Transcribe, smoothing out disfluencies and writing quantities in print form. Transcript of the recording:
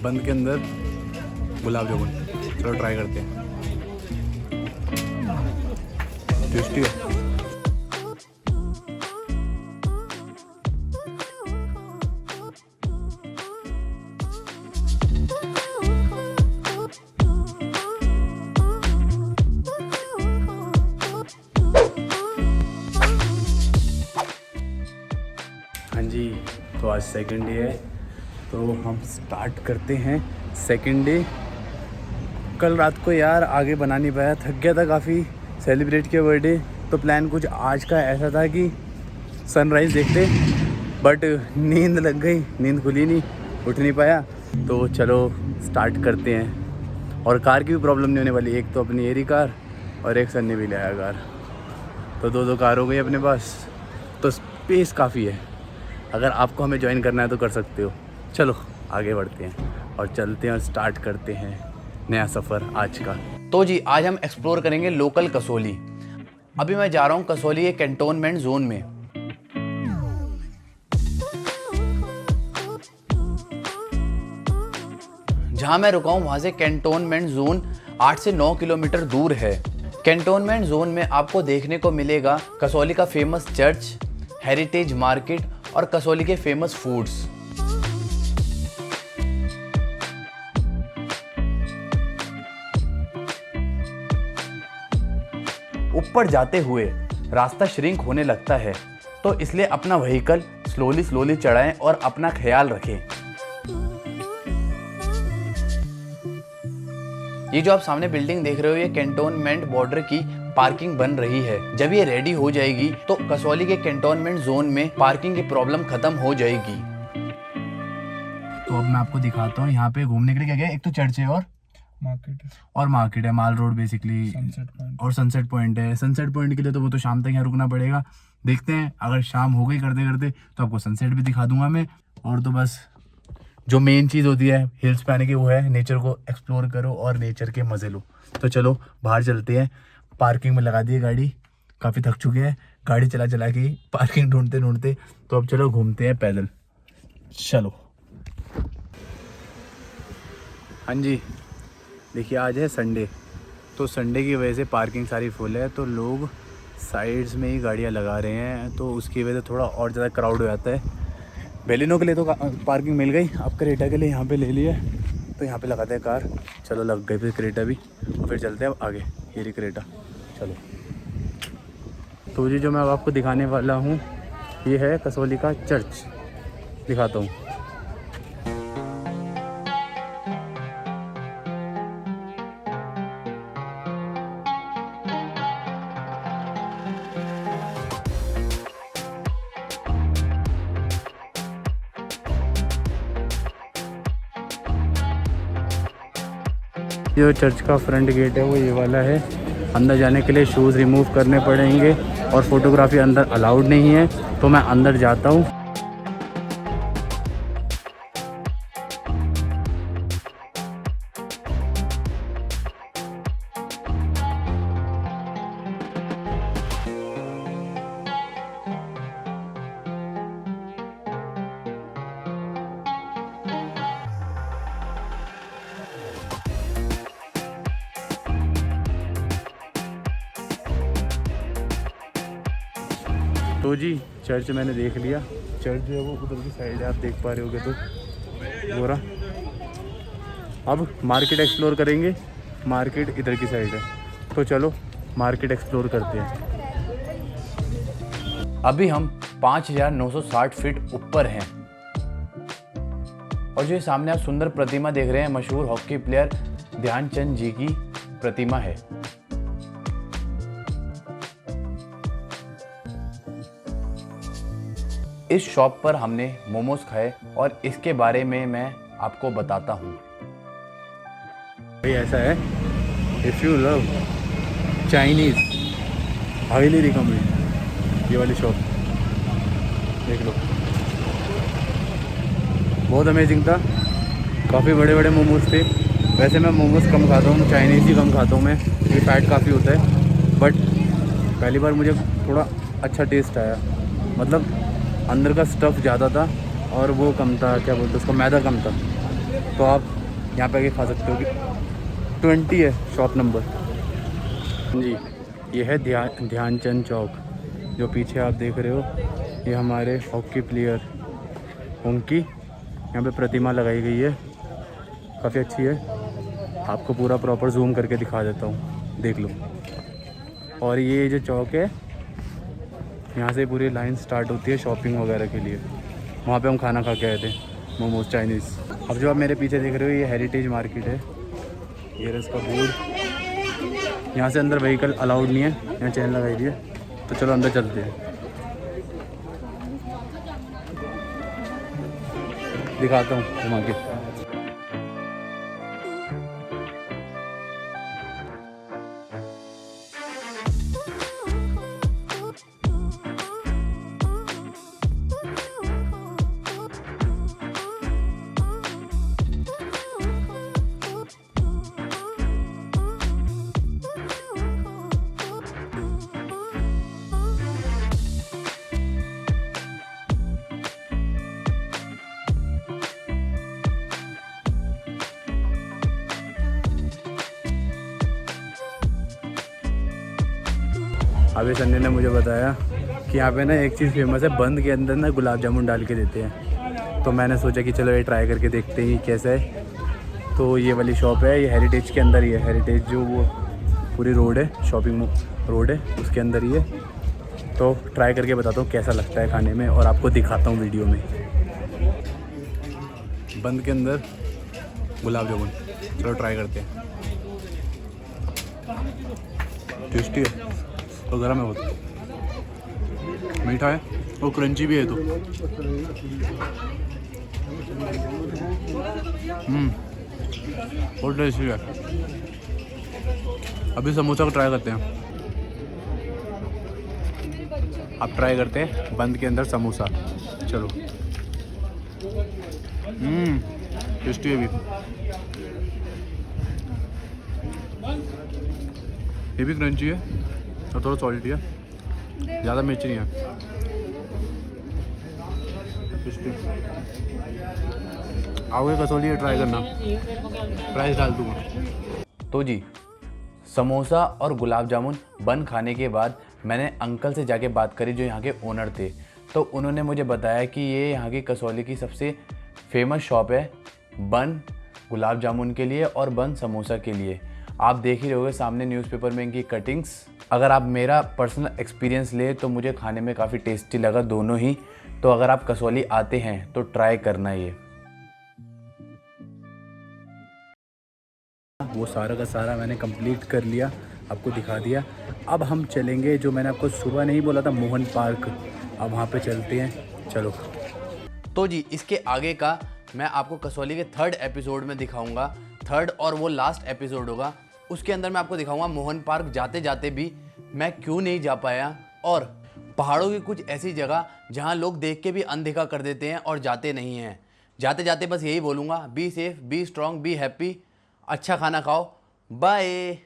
बंद के अंदर गुलाब जामुन। चलो ट्राई करते हैं। टेस्टी है। हाँ जी, तो आज सेकंड डे है, तो हम स्टार्ट करते हैं सेकंड डे। कल रात को यार आगे बना नहीं पाया, थक गया था काफ़ी सेलिब्रेट किया बर्थडे। तो प्लान कुछ आज का ऐसा था कि सनराइज़ देखते, बट नींद लग गई, नींद खुली नहीं, उठ नहीं पाया। तो चलो स्टार्ट करते हैं। और कार की भी प्रॉब्लम नहीं होने वाली, एक तो अपनी एरी कार और एक सन्नी भी लाया कार, तो दो कार हो गई अपने पास, तो स्पेस काफ़ी है। अगर आपको हमें ज्वाइन करना है तो कर सकते हो। चलो आगे बढ़ते हैं और चलते हैं और स्टार्ट करते हैं नया सफ़र आज का। तो जी आज हम एक्सप्लोर करेंगे लोकल कसौली। अभी मैं जा रहा हूँ कसौली के कैंटोनमेंट जोन में। जहाँ मैं रुका हूँ वहाँ से कैंटोनमेंट जोन 8 से 9 किलोमीटर दूर है। कैंटोनमेंट जोन में आपको देखने को मिलेगा कसौली का फेमस चर्च, हेरिटेज मार्केट और कसौली के फेमस फूड्स। ऊपर जाते हुए रास्ता श्रिंक होने लगता है, तो इसलिए अपना व्हीकल स्लोली चढ़ाएं और अपना ख्याल रखें। ये जो आप सामने बिल्डिंग देख रहे हो, ये कैंटोनमेंट बॉर्डर की पार्किंग बन रही है। जब ये रेडी हो जाएगी तो कसौली के कैंटोनमेंट जोन में पार्किंग की प्रॉब्लम खत्म हो जाएगी। तो अब मैं आपको दिखाता हूँ यहाँ पे घूमने के लिए क्या क्या है। एक तो चर्च है और मार्केट है, माल रोड बेसिकली, और सनसेट पॉइंट है। सनसेट पॉइंट के लिए तो वो तो शाम तक यहाँ रुकना पड़ेगा। देखते हैं, अगर शाम हो गई करते करते तो आपको सनसेट भी दिखा दूंगा मैं। और तो बस जो मेन चीज़ होती है हिल्स पे आने की, वो है नेचर को एक्सप्लोर करो और नेचर के मज़े लो। तो चलो बाहर चलते हैं। पार्किंग में लगा दी है गाड़ी, काफ़ी थक चुके हैं गाड़ी चला चला के पार्किंग ढूंढते ढूंढते। तो अब चलो घूमते हैं पैदल। चलो। हाँ जी, देखिए आज है संडे, तो संडे की वजह से पार्किंग सारी फुल है, तो लोग साइड्स में ही गाड़ियाँ लगा रहे हैं, तो उसकी वजह से थोड़ा और ज़्यादा क्राउड हो जाता है। बेलिनो के लिए तो पार्किंग मिल गई, अब क्रेटा के लिए यहाँ पे ले लिया, तो यहाँ पे लगाते हैं कार। चलो लग गई फिर क्रेटा भी, और फिर चलते हैं अब आगे। ये रही क्रेटा, चलो। तो जी जो मैं अब आपको दिखाने वाला हूँ ये है कसौली का चर्च, दिखाता हूँ। जो चर्च का फ्रंट गेट है वो ये वाला है। अंदर जाने के लिए शूज़ रिमूव करने पड़ेंगे और फोटोग्राफी अंदर अलाउड नहीं है, तो मैं अंदर जाता हूँ। तो जी चर्च मैंने देख लिया। चर्च जो है वो उधर की साइड है, आप देख पा रहे होगे तो गोरा। अब मार्केट एक्सप्लोर करेंगे, मार्केट इधर की साइड है, तो चलो मार्केट एक्सप्लोर करते हैं। अभी हम 5960 फीट ऊपर हैं, और जो सामने आप सुंदर प्रतिमा देख रहे हैं, मशहूर हॉकी प्लेयर ध्यानचंद जी की प्रतिमा है। इस शॉप पर हमने मोमोज खाए और इसके बारे में मैं आपको बताता हूँ। भाई ऐसा है, if you love Chinese highly recommend ये वाली शॉप, देख लो। बहुत अमेजिंग था, काफ़ी बड़े बड़े मोमोज थे। वैसे मैं मोमोज कम खाता हूँ, चाइनीज़ ही कम खाता हूँ मैं, ये फैट काफ़ी होता है। बट पहली बार मुझे थोड़ा अच्छा टेस्ट आया, मतलब अंदर का स्टफ़ ज़्यादा था और वो कम था, क्या बोलते उसको, मैदा कम था। तो आप यहाँ पे आके खा सकते हो। 20 है शॉप नंबर जी। ये है ध्यानचंद चौक। जो पीछे आप देख रहे हो ये हमारे हॉकी प्लेयर उनकी यहाँ पे प्रतिमा लगाई गई है, काफ़ी अच्छी है। आपको पूरा प्रॉपर जूम करके दिखा देता हूँ, देख लो। और ये जो चौक है यहाँ से पूरी लाइन स्टार्ट होती है शॉपिंग वगैरह के लिए। वहाँ पे हम खाना खा के आए थे, मोमोज चाइनीज़। अब जो आप मेरे पीछे देख रहे हो ये हेरिटेज मार्केट है। ये रहा इसका बोर्ड। यहाँ से अंदर व्हीकल अलाउड नहीं है, यहाँ चैन लगाई दी है। तो चलो अंदर चलते हैं, दिखाता हूँ घुमा के। अभी संजय ने मुझे बताया कि यहाँ पे ना एक चीज़ फेमस है, बंद के अंदर ना गुलाब जामुन डाल के देते हैं। तो मैंने सोचा कि चलो ये ट्राई करके देखते हैं कैसा है। तो ये वाली शॉप है, ये हेरिटेज के अंदर ही है। हेरिटेज जो वो पूरी रोड है, शॉपिंग रोड है, उसके अंदर ही है। तो ट्राई करके बताता हूँ कैसा लगता है खाने में और आपको दिखाता हूँ वीडियो में। बंद के अंदर गुलाब जामुन, चलो ट्राई करते हैं। टेस्टी है और गर्म है, बहुत मीठा है और क्रंची भी है। तो बहुत टेस्टी है। अभी समोसा को ट्राई करते हैं। आप ट्राई करते हैं बंद के अंदर समोसा, चलो। टेस्टी है भी, ये भी क्रंची है और थोड़ा सॉल्टी है, ज़्यादा मिर्च नहीं है। आओगे कसौली ट्राई करना, प्राइस डाल दूँगा। तो जी, समोसा और गुलाब जामुन बन खाने के बाद मैंने अंकल से जाके बात करी जो यहाँ के ओनर थे। तो उन्होंने मुझे बताया कि ये यहाँ की कसौली की सबसे फेमस शॉप है बन गुलाब जामुन के लिए और बन समोसा के लिए। आप देख ही रहोगे सामने न्यूज़पेपर में इनकी कटिंग्स। अगर आप मेरा पर्सनल एक्सपीरियंस ले तो मुझे खाने में काफ़ी टेस्टी लगा दोनों ही। तो अगर आप कसौली आते हैं तो ट्राई करना ये। वो सारा का सारा मैंने कंप्लीट कर लिया, आपको दिखा दिया। अब हम चलेंगे, जो मैंने आपको सुबह नहीं बोला था, मोहन पार्क। अब वहाँ पे चलते हैं, चलो। तो जी, इसके आगे का मैं आपको कसौली के 3rd एपिसोड में दिखाऊंगा। 3rd और वो लास्ट एपिसोड होगा, उसके अंदर मैं आपको दिखाऊंगा मोहन पार्क जाते जाते भी मैं क्यों नहीं जा पाया, और पहाड़ों की कुछ ऐसी जगह जहां लोग देख के भी अनदेखा कर देते हैं और जाते नहीं हैं। जाते जाते बस यही बोलूँगा, be safe, B strong, be happy, अच्छा खाना खाओ, बाय।